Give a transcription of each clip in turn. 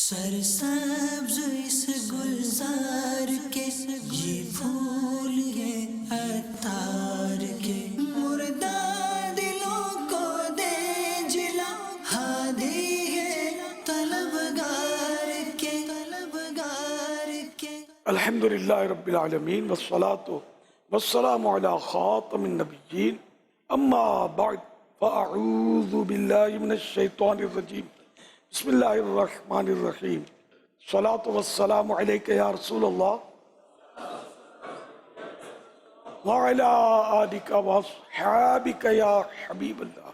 سرسبز اس گلزار کے یہ پھول ہیں عطار کے، مردہ دلوں کو دے جلا، ہادی ہے طلبگار کے، طلبگار کے۔ الحمدللہ رب العالمین والصلاة والسلام علی خاتم النبیین، اما بعد فاعوذ باللہ من الشیطان الرجیم، بسم اللہ الرحمن الرحیم، صلاة والسلام علیکہ یا رسول اللہ وعلی آلک واصحابک یا حبیب اللہ،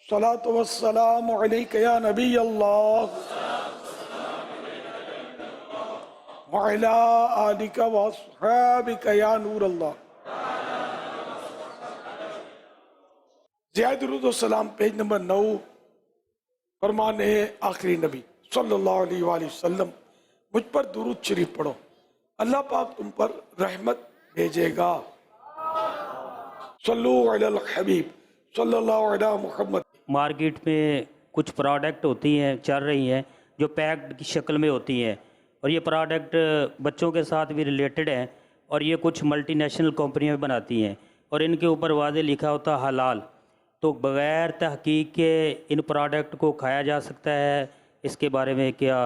صلاة والسلام علیکہ یا نبی اللہ وعلی آلک واصحابک یا نور اللہ۔ زیادہ درود و سلام پیج نمبر 9، فرمان آخری نبی صلی اللہ علیہ وآلہ وسلم، مجھ پر درود شریف پڑھو، اللہ پاک تم پر رحمت بھیجے گا۔ صلو علی الحبیب صلی اللہ علیہ محمد۔ مارکیٹ میں کچھ پروڈکٹ ہوتی ہیں چل رہی ہیں جو پیکڈ کی شکل میں ہوتی ہیں، اور یہ پروڈکٹ بچوں کے ساتھ بھی ریلیٹڈ ہیں، اور یہ کچھ ملٹی نیشنل کمپنیاں بناتی ہیں، اور ان کے اوپر واضح لکھا ہوتا ہے حلال، تو بغیر تحقیق کے ان پروڈکٹ کو کھایا جا سکتا ہے؟ اس کے بارے میں کیا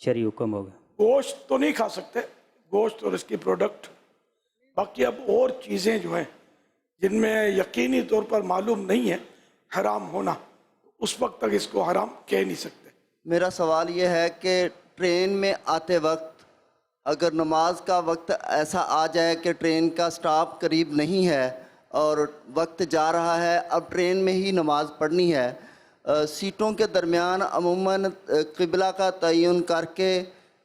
شرعی حکم ہوگا؟ گوشت تو نہیں کھا سکتے، گوشت اور اس کی پروڈکٹ، باقی اب اور چیزیں جو ہیں جن میں یقینی طور پر معلوم نہیں ہے حرام ہونا، اس وقت تک اس کو حرام کہہ نہیں سکتے۔ میرا سوال یہ ہے کہ ٹرین میں آتے وقت اگر نماز کا وقت ایسا آ جائے کہ ٹرین کا سٹاپ قریب نہیں ہے اور وقت جا رہا ہے، اب ٹرین میں ہی نماز پڑھنی ہے، سیٹوں کے درمیان عموماً قبلہ کا تعین کر کے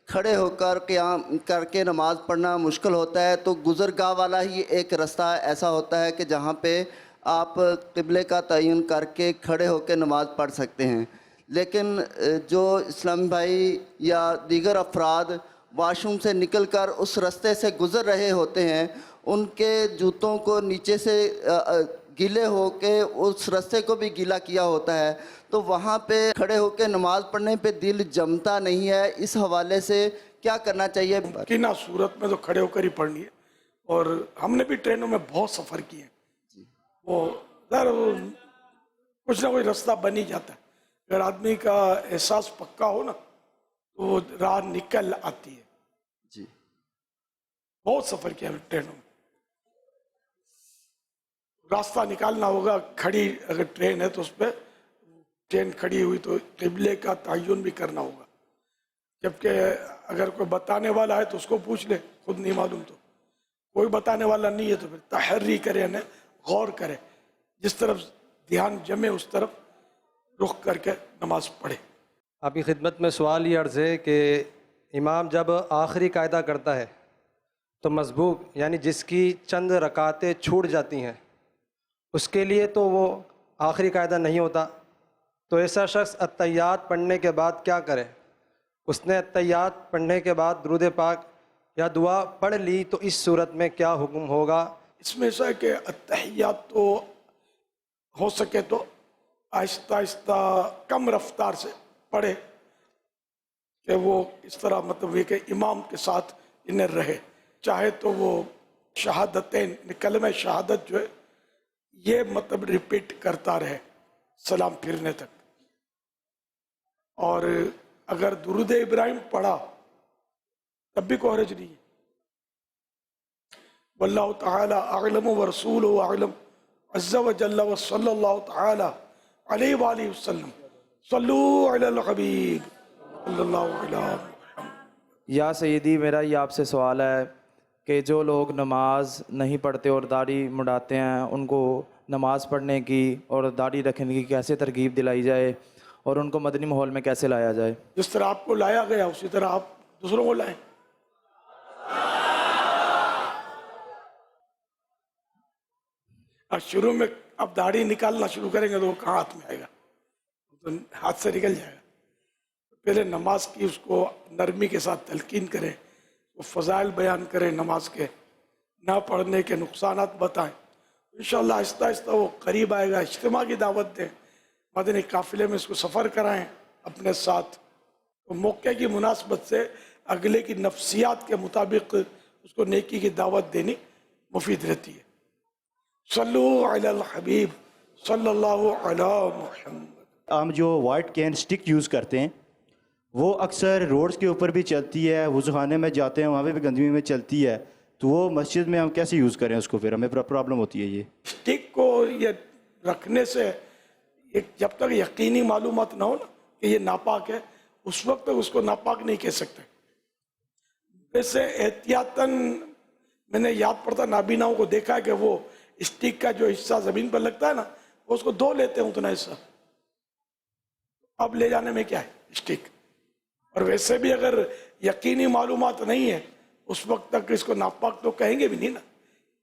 کھڑے ہو کر قیام کر کے نماز پڑھنا مشکل ہوتا ہے، تو گزرگاہ والا ہی ایک رستہ ایسا ہوتا ہے کہ جہاں پہ آپ قبلے کا تعین کر کے کھڑے ہو کے نماز پڑھ سکتے ہیں، لیکن جو اسلامی بھائی یا دیگر افراد واش روم سے نکل کر اس رستے سے گزر رہے ہوتے ہیں، ان کے جوتوں کو نیچے سے گیلے ہو کے اس رستے کو بھی گیلا کیا ہوتا ہے، تو وہاں پہ کھڑے ہو کے نماز پڑھنے پہ دل جمتا نہیں ہے، اس حوالے سے کیا کرنا چاہیے؟ ممکنہ صورت میں تو کھڑے ہو کر ہی پڑھنی ہے، اور ہم نے بھی ٹرینوں میں بہت سفر کیے ہیں، وہ کچھ نہ کوئی رستہ بن ہی جاتا ہے، اگر آدمی کا احساس پکا ہو نا تو وہ راہ نکل آتی ہے۔ جی بہت سفر کیا ٹرینوں میں، راستہ نکالنا ہوگا، کھڑی اگر ٹرین ہے تو اس پہ ٹرین کھڑی ہوئی تو قبلے کا تعین بھی کرنا ہوگا، جبکہ اگر کوئی بتانے والا ہے تو اس کو پوچھ لے، خود نہیں معلوم تو کوئی بتانے والا نہیں ہے تو پھر تحری کرے، یعنی غور کرے، جس طرف دھیان جمے اس طرف رخ کر کے نماز پڑھے۔ آپ کی خدمت میں سوال یہ عرض ہے کہ امام جب آخری قاعدہ کرتا ہے تو مسبوق یعنی جس کی چند رکعتیں چھوٹ جاتی ہیں اس کے لیے تو وہ آخری قاعدہ نہیں ہوتا، تو ایسا شخص التحیات پڑھنے کے بعد کیا کرے؟ اس نے التحیات پڑھنے کے بعد درود پاک یا دعا پڑھ لی تو اس صورت میں کیا حکم ہوگا؟ اس میں ایسا ہے کہ التحیات تو ہو سکے تو آہستہ آہستہ کم رفتار سے پڑھے، کہ وہ اس طرح مطلب یہ کہ امام کے ساتھ انہیں رہے، چاہے تو وہ شہادتین کلمہ شہادت جو ہے یہ مطلب ریپیٹ کرتا رہے سلام پھرنے تک، اور اگر درود ابراہیم پڑھا تب بھی کوئی حرج نہیں ہے۔ واللہ تعالی اعلم ورسولہ اعلم عز وجل وصلی اللہ تعالی علیہ وآلہ وسلم، صلو علی الحبیب صلی اللہ علیہ وسلم۔ یا سیدی، میرا یہ آپ سے سوال ہے کہ جو لوگ نماز نہیں پڑھتے اور داڑھی مڈاتے ہیں، ان کو نماز پڑھنے کی اور داڑھی رکھنے کی کیسے ترغیب دلائی جائے اور ان کو مدنی ماحول میں کیسے لایا جائے؟ جس طرح آپ کو لایا گیا اسی طرح آپ دوسروں کو لائیں۔ شروع میں اب داڑھی نکالنا شروع کریں گے تو وہ کہاں ہاتھ میں آئے گا، تو ہاتھ سے نکل جائے گا۔ پہلے نماز کی اس کو نرمی کے ساتھ تلقین کریں، وہ فضائل بیان کریں نماز کے، نہ پڑھنے کے نقصانات بتائیں، انشاءاللہ آہستہ آہستہ وہ قریب آئے گا۔ اجتماع کی دعوت دیں، مدنی قافلے میں اس کو سفر کرائیں اپنے ساتھ، تو موقع کی مناسبت سے اگلے کی نفسیات کے مطابق اس کو نیکی کی دعوت دینی مفید رہتی ہے۔ صلو علی الحبیب صلی اللہ علی محمد۔ ہم جو وائٹ کین سٹک یوز کرتے ہیں وہ اکثر روڈز کے اوپر بھی چلتی ہے، وضو خانے میں جاتے ہیں وہاں پہ بھی گندگی میں چلتی ہے، تو وہ مسجد میں ہم کیسے یوز کریں اس کو؟ پھر ہمیں پرابلم ہوتی ہے یہ اسٹک کو یہ رکھنے سے جب تک یقینی معلومات نہ ہو نا کہ یہ ناپاک ہے، اس وقت تک اس کو ناپاک نہیں کہہ سکتے۔ ویسے احتیاطاً میں نے یاد پڑتا نابیناؤں کو دیکھا ہے کہ وہ اسٹک کا جو حصہ زمین پر لگتا ہے نا وہ اس کو دھو لیتے ہیں اتنا حصہ، اب لے جانے میں کیا ہے اسٹک۔ اور ویسے بھی اگر یقینی معلومات نہیں ہے اس وقت تک اس کو ناپاک تو کہیں گے بھی نہیں نا،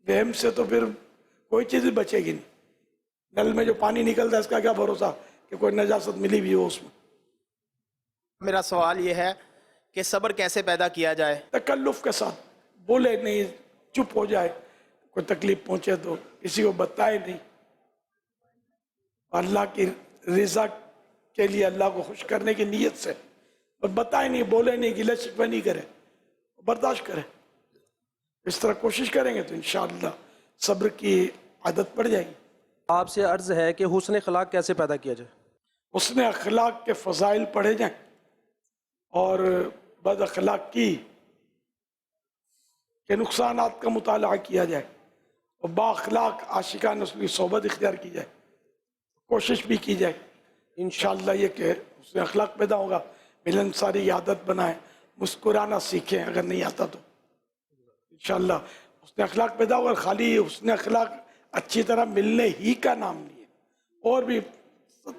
وہم سے تو پھر کوئی چیز بھی بچے گی نہیں۔ نل میں جو پانی نکلتا ہے اس کا کیا بھروسہ کہ کوئی نجاست ملی بھی ہو اس میں۔ میرا سوال یہ ہے کہ صبر کیسے پیدا کیا جائے؟ تکلف کے ساتھ، بولے نہیں، چپ ہو جائے، کوئی تکلیف پہنچے تو کسی کو بتائے نہیں، اللہ کی رضا کے لیے اللہ کو خوش کرنے کی نیت سے، اور بتائے نہیں، بولے نہیں، گلہ شکوہ نہیں کرے، برداشت کرے۔ اس طرح کوشش کریں گے تو انشاءاللہ صبر کی عادت پڑ جائے گی۔ آپ سے عرض ہے کہ حسن اخلاق کیسے پیدا کیا جائے؟ حسن اخلاق کے فضائل پڑھے جائیں اور بد اخلاقی کے نقصانات کا مطالعہ کیا جائے اور با اخلاق عاشقان رسول کی صحبت اختیار کی جائے، کوشش بھی کی جائے۔ انشاءاللہ یہ کہ حسن اخلاق پیدا ہوگا، ملنساری کی عادت بنائیں، مسکرانا سیکھیں اگر نہیں آتا تو انشاءاللہ حسن اخلاق پیدا ہوگا۔ خالی حسن اخلاق اچھی طرح ملنے ہی کا نام نہیں ہے، اور بھی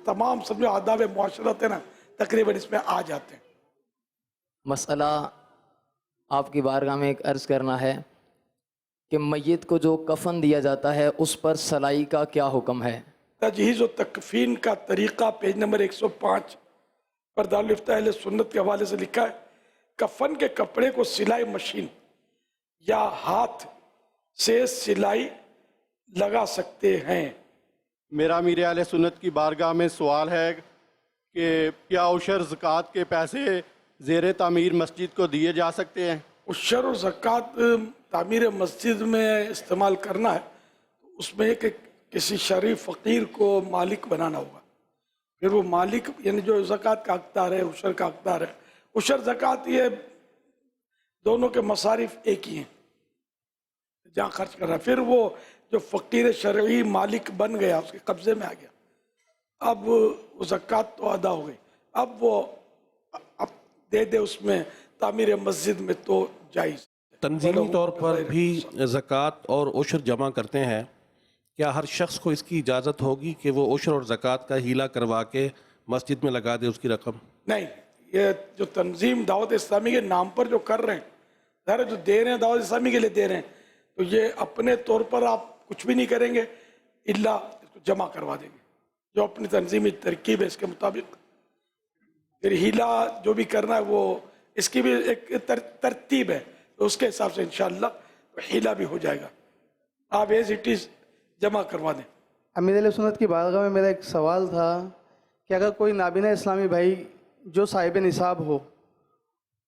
تمام سب جو آداب معاشرت ہے نا تقریباً اس میں آ جاتے ہیں۔ مسئلہ آپ کی بارگاہ میں ایک عرض کرنا ہے کہ میت کو جو کفن دیا جاتا ہے اس پر سلائی کا کیا حکم ہے؟ تجہیز و تکفین کا طریقہ پیج نمبر 105 پر دارالفتہ اہل سنت کے حوالے سے لکھا ہے، کفن کے کپڑے کو سلائی مشین یا ہاتھ سے سلائی لگا سکتے ہیں۔ میرا امیر اہل سنت کی بارگاہ میں سوال ہے کہ کیا عشر زکوٰۃ کے پیسے زیر تعمیر مسجد کو دیے جا سکتے ہیں؟ عشر و زکوٰۃ تعمیر مسجد میں استعمال کرنا ہے، اس میں کہ کسی شریف فقیر کو مالک بنانا ہوگا، پھر وہ مالک یعنی جو زکوٰۃ کا حقدار ہے، عشر کا حقدار ہے، عشر زکوٰۃ یہ دونوں کے مصارف ایک ہی ہیں جہاں خرچ کر رہا ہے، پھر وہ جو فقیر شرعی مالک بن گیا اس کے قبضے میں آ گیا، اب وہ زکوٰۃ تو ادا ہو گئی، اب وہ اب دے دے اس میں تعمیر مسجد میں تو جائز۔ تنظیمی طور پر بھی زکوٰۃ اور عشر جمع کرتے ہیں، کیا ہر شخص کو اس کی اجازت ہوگی کہ وہ عشر اور زکوٰۃ کا ہیلہ کروا کے مسجد میں لگا دے اس کی رقم؟ نہیں، یہ جو تنظیم دعوت اسلامی کے نام پر جو کر رہے ہیں، ظاہر ہے جو دے رہے ہیں دعوت اسلامی کے لیے دے رہے ہیں، تو یہ اپنے طور پر آپ کچھ بھی نہیں کریں گے الا اس کو جمع کروا دیں گے جو اپنی تنظیمی ترکیب ہے اس کے مطابق۔ پھر ہیلہ جو بھی کرنا ہے وہ اس کی بھی ایک ترتیب ہے، تو اس کے حساب سے انشاءاللہ ہیلہ بھی ہو جائے گا، آپ ایز اٹ از جمع کروا دیں۔ امیر اہل سنت کی بارگاہ میں میرا ایک سوال تھا کہ اگر کوئی نابینا اسلامی بھائی جو صاحب نصاب ہو،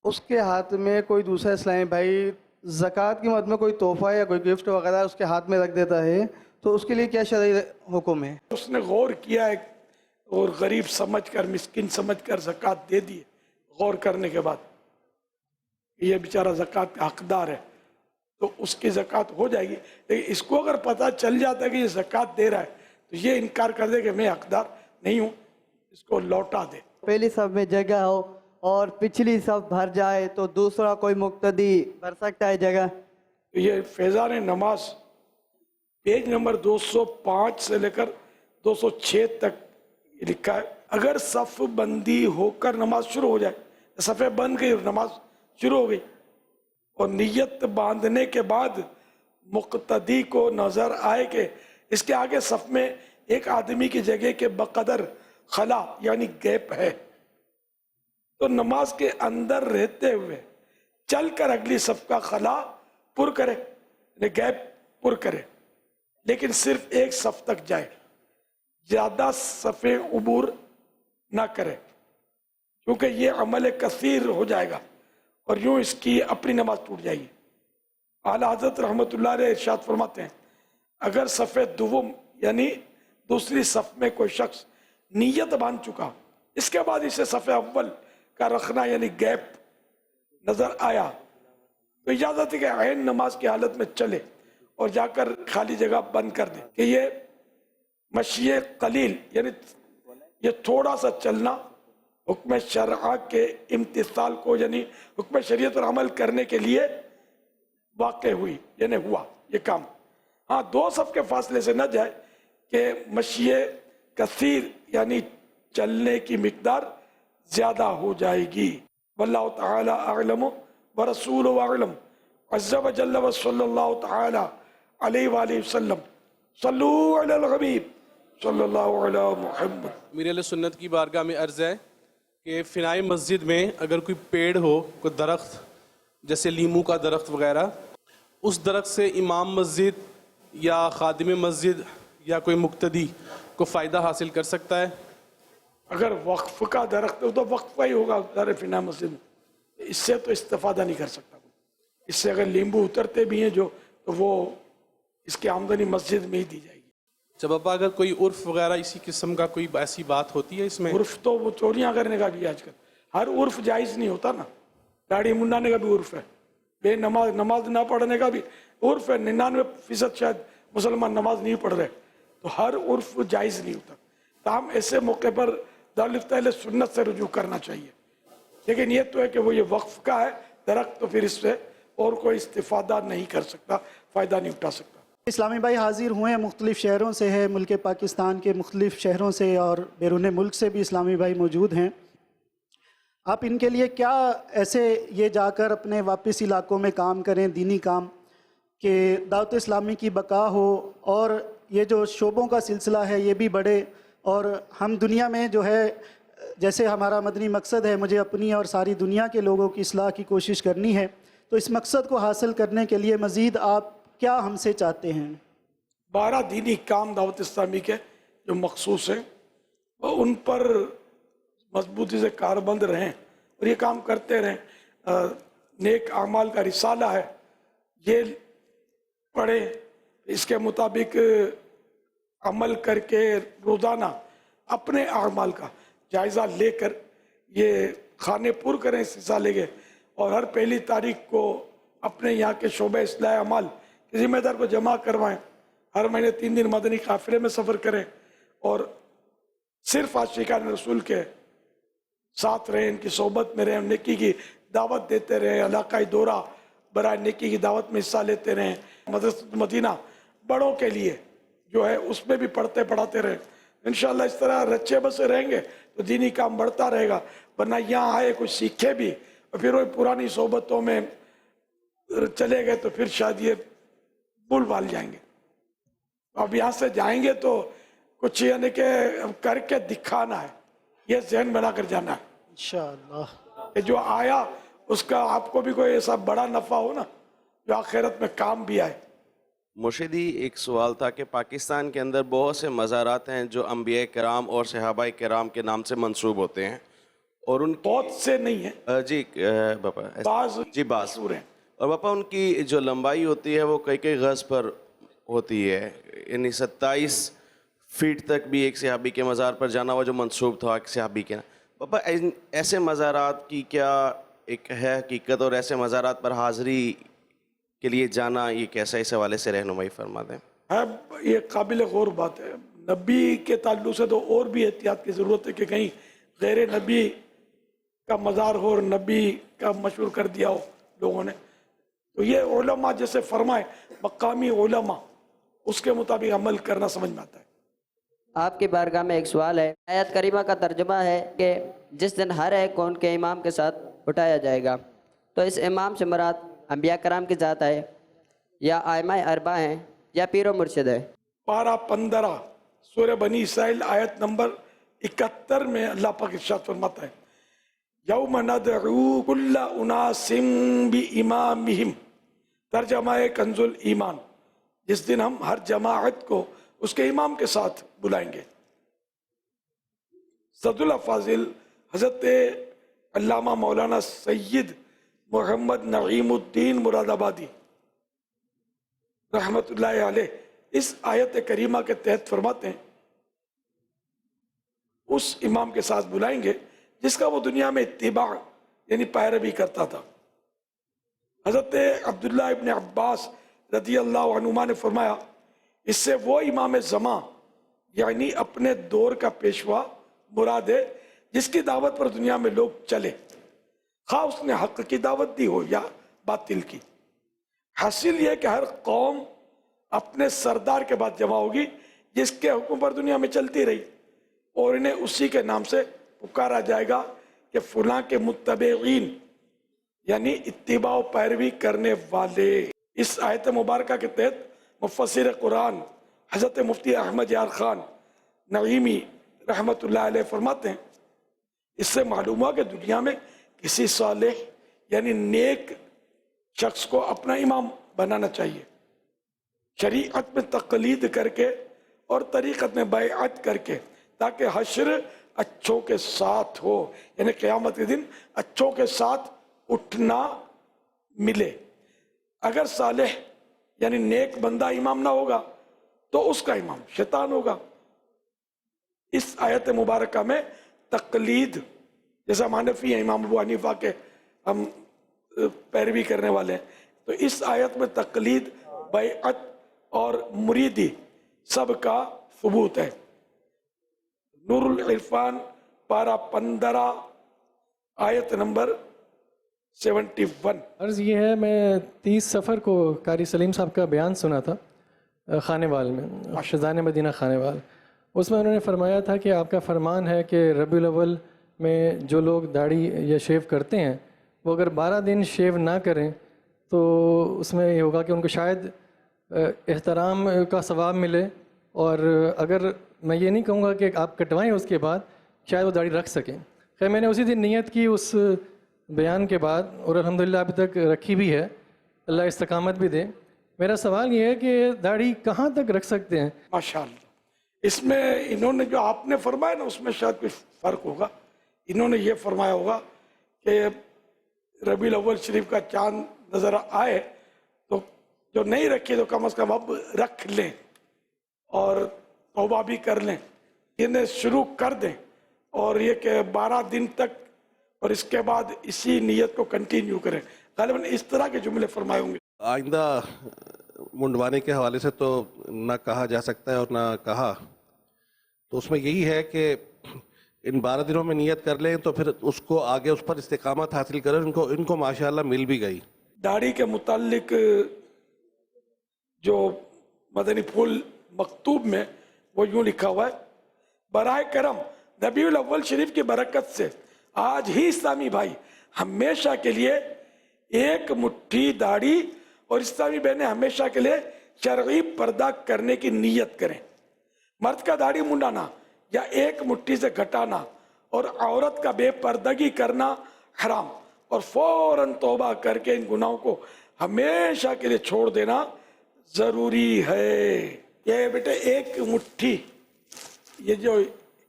اس کے ہاتھ میں کوئی دوسرا اسلامی بھائی زکوٰۃ کی مد میں کوئی تحفہ یا کوئی گفٹ وغیرہ اس کے ہاتھ میں رکھ دیتا ہے، تو اس کے لیے کیا شرعی حکم ہے؟ اس نے غور کیا ہے اور غریب سمجھ کر مسکین سمجھ کر زکوٰۃ دے دی، غور کرنے کے بعد یہ بیچارہ زکوٰۃ کا حقدار ہے تو اس کی زکوٰۃ ہو جائے گی، لیکن اس کو اگر پتہ چل جاتا ہے کہ یہ زکوٰۃ دے رہا ہے تو یہ انکار کر دے کہ میں حقدار نہیں ہوں، اس کو لوٹا دے۔ پہلی صف میں جگہ ہو اور پچھلی صف بھر جائے تو دوسرا کوئی مقتدی بھر سکتا ہے جگہ؟ یہ فیضان نماز پیج نمبر 205 سے لے کر 206 تک یہ لکھا ہے، اگر صف بندی ہو کر نماز شروع ہو جائے، صفیں بند گئی اور نماز شروع ہو گئی اور نیت باندھنے کے بعد مقتدی کو نظر آئے کہ اس کے آگے صف میں ایک آدمی کی جگہ کے بقدر خلا یعنی گیپ ہے، تو نماز کے اندر رہتے ہوئے چل کر اگلی صف کا خلا پر کرے، یعنی گیپ پر کرے، لیکن صرف ایک صف تک جائے، ज़्यादा सफ़े उबूर ना करे, क्योंकि ये अमल कसीर हो जाएगा और यूँ इसकी अपनी नमाज टूट जाएगी। आला हज़रत रहमतुल्लाह अलैह इरशाद फरमाते हैं, अगर सफ़े दुवम यानी दूसरी सफ़ में कोई शख्स नीयत बांध चुका, इसके बाद इसे सफ़े अव्वल का रखना यानी गैप नज़र आया, तो इजाज़त है कि ऐन नमाज की हालत में चले और जाकर खाली जगह बंद कर दे। कि ये मशीए कलील यानी ये थोड़ा सा चलना हुक्म शरआ के इम्तिसाल को यानी हुक्म शरीयत पर अमल करने के लिए वाक़ हुई यानी हुआ ये काम। हाँ, दो सफ़ के फासले से न जाए कि मशीए कसीर यानी चलने की मिकदार ज़्यादा हो जाएगी। वल्लाहु तआला अअलम व रसूलुहु अअलम। अज़्ज़ा व जल्ल व सल्लल्लाहु तआला अलैहि व आलिहि वसल्लम। सल्लू अलल हबीब सल्लल्लाहु अला मुहम्मद। मीर अहले सुन्नत की बारगाह में अर्ज़ है कि फ़िनाई मस्जिद में अगर कोई पेड़ हो, कोई दरख्त जैसे लीमू का दरख्त वगैरह, उस दरख्त से इमाम मस्जिद या खादिम मस्जिद या कोई मुक्तदी को फ़ायदा हासिल कर सकता है? अगर वक्फ का दरख्त हो तो वक्फ ही होगा दार फिना मस्जिद में, इससे तो इस्तेफादा नहीं कर सकता। इससे अगर नींबू उतरते भी हैं जो, तो वो इसकी आमदनी मस्जिद में ही दी जाएगी। जब अब्बा अगर कोई उर्फ वगैरह इसी किस्म का कोई ऐसी बात होती है इसमें? उर्फ तो वो चोरियां करने का भी आजकल, हर उर्फ जायज़ नहीं होता ना। दाढ़ी मुंडाने का भी उर्फ है, नमाज ना पढ़ने का भी उर्फ है। 99% शायद मुसलमान नमाज नहीं पढ़ रहे, तो हर उर्फ जायज़ नहीं होता। ताम ऐसे मौके पर दारुल इफ्ता अहले सुन्नत से रुजू करना चाहिए। लेकिन ये तो है कि वो ये वक्फ का है दरख्त, तो फिर इससे और कोई इस्तिफादा नहीं कर सकता, फ़ायदा नहीं उठा सकता। इस्लामी भाई हाजिर हुए हैं मुख्तलिफ़ शहरों से, है मुल्क पाकिस्तान के मुख्तलिफ़ शहरों से और बैरून मुल्क से भी इस्लामी भाई मौजूद हैं। आप इनके लिए क्या ऐसे ये जाकर अपने वापस इलाकों में काम करें, दीनी काम, कि दावत इस्लामी की बका हो और ये जो शोबों का सिलसिला है ये भी बढ़े, और हम दुनिया में जो है जैसे हमारा मदनी मकसद है, मुझे अपनी और सारी दुनिया के लोगों की इस्लाह की कोशिश करनी है, तो इस मकसद को हासिल करने के लिए मज़ीद आप क्या हमसे चाहते हैं? 12 दीनी काम दावत इस्लामी के जो मखसूस हैं वो उन पर मजबूती से कारबंद रहें और ये काम करते रहें। नेक आमाल का रिसाला है, ये पढ़ें, इसके मुताबिक अमल करके रोज़ाना अपने आमाल का जायज़ा लेकर ये खाने पुर करें इस रिसाले के, और हर पहली तारीख को अपने यहाँ के शोबे इस्लाह अमाल के ज़िम्मेदार को जमा करवाएं। हर महीने 3 दिन मदनी काफ़िले में सफ़र करें और सिर्फ आशिकान रसूल के साथ रहें, इनकी सोबत में रहें, नेकी की दावत देते रहें, इलाकाई दौरा बराए नेकी की दावत में हिस्सा लेते रहें। मदरसा मदीना बड़ों के लिए जो है उसमें भी पढ़ते पढ़ाते रहें। इंशाअल्लाह इस तरह रच्चे बसे रहेंगे तो दीनी काम बढ़ता रहेगा। वरना यहाँ आए कुछ सीखे भी और फिर वो पुरानी सोबतों में चले गए तो फिर शायद ये भूल भाल जाएंगे। अब यहाँ से जाएंगे तो कुछ यानी कि करके दिखाना है, ये ज़हन बना कर जाना है इंशाअल्लाह। जो आया उसका आपको भी कोई ऐसा बड़ा नफ़ा हो ना जो आखिरत में काम भी आए। मुर्शिदी, एक सवाल था कि पाकिस्तान के अंदर बहुत से मज़ारात हैं जो अंबिया कराम और सहाबा कराम के नाम से मंसूब होते हैं, और उन बहुत से नहीं है जी बापा, बास हैं। और बापा उनकी जो लंबाई होती है वो कई कई गज़ पर होती है, यानी 27 फीट तक भी एक सहाबी के मज़ार पर जाना हुआ जो मंसूब था एक सहाबी के। पापा ऐसे मज़ारात की क्या एक है हकीकत, और ऐसे मज़ारात पर हाज़री के लिए जाना ये कैसा, इस हवाले से रहनुमाई फरमा दें। है ये काबिल गौर बात है। नबी के ताल्लुक़ से तो और भी एहतियात की ज़रूरत है कि कहीं गैर नबी का मज़ार हो और नबी का मशहूर कर दिया हो लोगों ने, तो ये उलमा जैसे फरमाए मकामी उलमा उसके मुताबिक अमल करना समझ में आता है। आपकी बारगाह में एक सवाल है। आयत करीमा का तर्जुमा है कि जिस दिन हर एक कौन के इमाम के साथ उठाया जाएगा, तो इस इमाम से मुराद अंबिया कराम की ज़ात है या आइमा अरबा हैं या पीरो मुर्शिद है? 12-15 सूरह बनी इसराइल आयत नंबर 71 में अल्लाह पाक इरशाद फरमाता है, यौम नदअू कुल्ला उनासिम बिइमामिहिम, तर्जमा है कंजुल ईमान, जिस दिन हम हर जमाअत को उसके इमाम के साथ बुलाएंगे। सदुल अफाजिल हज़रत अल्लामा मौलाना सैयद मोहम्मद नईमुद्दीन मुरादाबादी रहमतुल्लाहि अलैह इस आयत करीमा के तहत फरमाते हैं, उस इमाम के साथ बुलाएंगे जिसका वो दुनिया में इत्तिबा यानी पैरवी करता था। हज़रत अब्दुल्ला इब्न अब्बास रज़ी अल्लाह अन्हुमा ने फरमाया, इससे वो इमाम ज़मा यानी अपने दौर का पेशवा मुराद है जिसकी दावत पर दुनिया में लोग चले, खा उसने हक की दावत दी हो या बातिल की। हासिल यह कि हर कौम अपने सरदार के बाद जमा होगी जिसके हुक्म पर दुनिया में चलती रही, और इन्हें उसी के नाम से पुकारा जाएगा कि फुला के मुत्तबईन यानी इत्तिबा व पैरवी करने वाले। इस आयत मुबारका के तहत मुफस्सिर कुरान हज़रत मुफ्ती अहमद यार खान नईमी रहमतुल्लाह अलैह फरमाते हैं, इससे मालूम हुआ कि दुनिया में किसी सालेह यानी नेक शख्स को अपना इमाम बनाना चाहिए, शरीयत में तकलीद करके और तरीक़त में बैअत करके, ताकि हश्र अच्छों के साथ हो, यानी क़यामत के दिन अच्छों के साथ उठना मिले। अगर सालेह यानी नेक बंदा इमाम ना होगा तो उसका इमाम शैतान होगा। इस आयत मुबारका में तकलीद, जैसा मानफी है इमाम अबू हनीफा के हम पैरवी करने वाले हैं, तो इस आयत में तकलीद, बैअत और मुरीदी सब का सबूत है। नूरुल इरफान पारा 15 आयत नंबर 71। अर्ज़ ये है, मैं 30 सफ़र को कारी सलीम साहब का बयान सुना था खानेवाल में, फ़िज़ान मदीना खानेवाल। उसमें उन्होंने फरमाया था कि आपका फरमान है कि रबीउल अव्वल में जो लोग दाढ़ी या शेव करते हैं वो अगर 12 दिन शेव ना करें तो उसमें ये होगा कि उनको शायद एहतराम का सवाब मिले, और अगर मैं ये नहीं कहूँगा कि आप कटवाएं उसके बाद शायद वो दाढ़ी रख सकें। खैर मैंने उसी दिन नियत की उस बयान के बाद, और अल्हम्दुलिल्लाह अभी तक रखी भी है, अल्लाह इस्तकामत भी दे। मेरा सवाल ये है कि दाढ़ी कहाँ तक रख सकते हैं? माशाअल्लाह, इसमें इन्होंने जो आपने फरमाया ना उसमें शायद कुछ फ़र्क होगा। इन्होंने ये फरमाया होगा कि रबीउल अव्वल शरीफ का चांद नज़र आए तो जो नहीं रखे तो कम से कम अब रख लें और तौबा भी कर लें, इन्हें शुरू कर दें, और ये कि 12 दिन तक और इसके बाद इसी नीयत को कंटिन्यू करें। गालिबन इस तरह के जुमले फरमाए होंगे। आइंदा मुंडवाने के हवाले से तो ना कहा जा सकता है और ना कहा, तो उसमें यही है कि इन 12 दिनों में नियत कर लें तो फिर उसको आगे उस पर इस्तिकामत हासिल करें। इनको माशाअल्लाह मिल भी गई। दाढ़ी के मुतालिक जो मदनी फूल मकतूब में वो यूँ लिखा हुआ है, बराए करम रबीउल अव्वल शरीफ की बरकत से आज ही इस्लामी भाई हमेशा के लिए एक मुट्ठी दाढ़ी और इस्लामी बहनें हमेशा के लिए शरई पर्दा करने की नीयत करें। मर्द का दाढ़ी मुंडाना या एक मुट्ठी से घटाना और औरत का बेपर्दगी करना हराम, और फौरन तौबा करके इन गुनाहों को हमेशा के लिए छोड़ देना जरूरी है। ये बेटे एक मुट्ठी, ये जो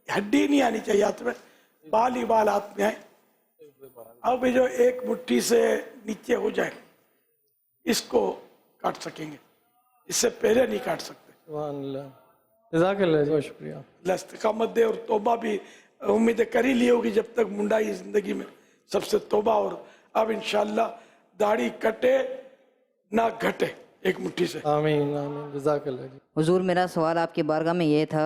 हड्डी नहीं आनी चाहिए हाथ में, बाल ही बाल हाथ में आए, अब जो एक मुट्ठी से नीचे हो जाए इसको काट सकेंगे, इससे पहले नहीं काट सकते। जज़ाकल्लाह, शुक्रिया। इस्तिकामत दे और तौबा भी उम्मीद कर ही ली होगी जब तक मुंडाई जिंदगी में, सबसे तौबा। और अब इंशाअल्लाह दाढ़ी कटे ना घटे एक मुट्ठी से। आमीन आमीन, जज़ाकल्लाह। हुजूर मेरा सवाल आपकी बारगाह में ये था,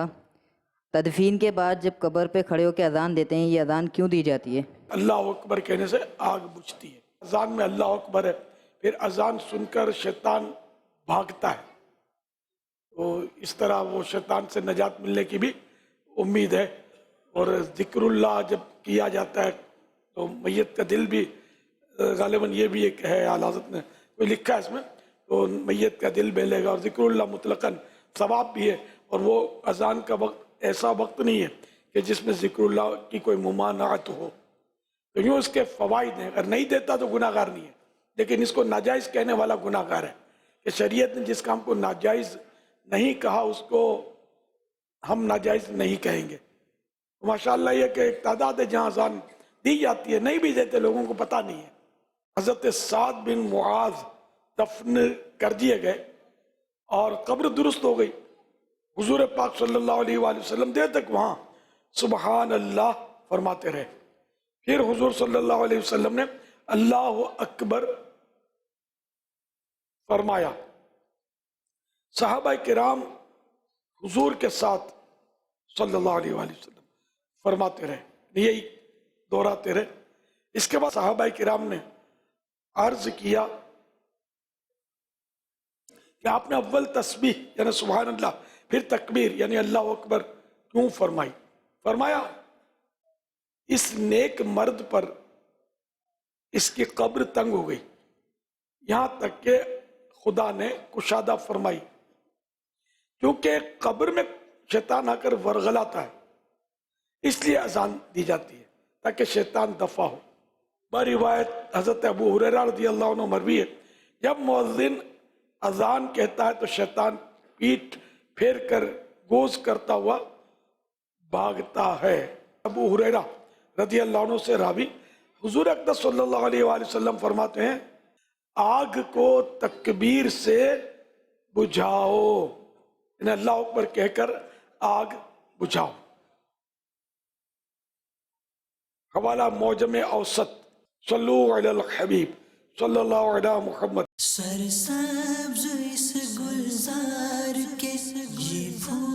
तदफीन के बाद जब कब्र पे खड़े होकर अजान देते हैं, ये अजान क्यों दी जाती है? अल्लाह अकबर कहने से आग बुझती है। अजान में अल्लाह अकबर है, फिर अजान सुनकर शैतान भागता है, तो इस तरह वो शैतान से नजात मिलने की भी उम्मीद है। और जिक्रुल्लाह जब किया जाता है तो मैयत का दिल भी, गालिबन ये भी एक है आला हज़रत ने कोई लिखा है इसमें, तो मैयत का दिल बहलेगा। और जिक्रुल्लाह मुतलकन सवाब भी है, और वो अजान का वक्त ऐसा वक्त नहीं है कि जिसमें जिक्रुल्लाह की कोई मुमानात हो, तो यूँ इसके फ़वाइद हैं। अगर नहीं देता तो गुनाहगार नहीं है, लेकिन इसको नाजायज़ कहने वाला गुनाहगार है। कि शरीयत ने जिस काम को नाजायज़ नहीं कहा उसको हम नाजायज़ नहीं कहेंगे। माशाअल्लाह ये कि एक तादाद है जहाँ अजान दी जाती है, नहीं भी देते, लोगों को पता नहीं है। हज़रत साद बिन मुआज दफन कर दिए गए और कब्र दुरुस्त हो गई। हुजूर पाक सल्लल्लाहु अलैहि वसल्लम देर तक वहाँ सुबहान अल्लाह फरमाते रहे। फिर हुजूर सल्लल्लाहु अलैहि वसल्लम ने अल्लाह अकबर फरमाया। सहाबा किराम हुजूर के साथ सल्लल्लाहु अलैहि वसल्लम फरमाते रहे, यही दोहराते रहे। इसके बाद सहाबा किराम ने अर्ज किया कि आपने अव्वल तस्बीह यानी सुभान अल्लाह, फिर तकबीर यानी अल्लाह अकबर क्यों फरमाई? फरमाया इस नेक मर्द पर इसकी कब्र तंग हो गई, यहां तक कि खुदा ने कुशादा फरमाई, क्योंकि कब्र में शैतान आकर वरगलाता है, इसलिए अजान दी जाती है ताकि शैतान दफा हो। बरिवायत हजरत अबू हुरैरा रज़ियल्लाहु अन्हु मरवी है, जब मुअज्जिन अजान कहता है तो शैतान पीठ फेर कर गोज करता हुआ भागता है। अबू हुरैरा रज़ियल्लाहु अन्हु से रावी हुजूर अक़दस सल्लल्लाहु अलैहि वसल्लम फरमाते हैं, आग को तकबीर से बुझाओ, इन्हें अल्लाह अकबर कहकर आग बुझाओ। हवाला मौजम औसत सल्लु अलल हबीब सल्लल्लाहु अलैहि मुहम्मद। सरसब्ज़ इस गुलजार के ये फूल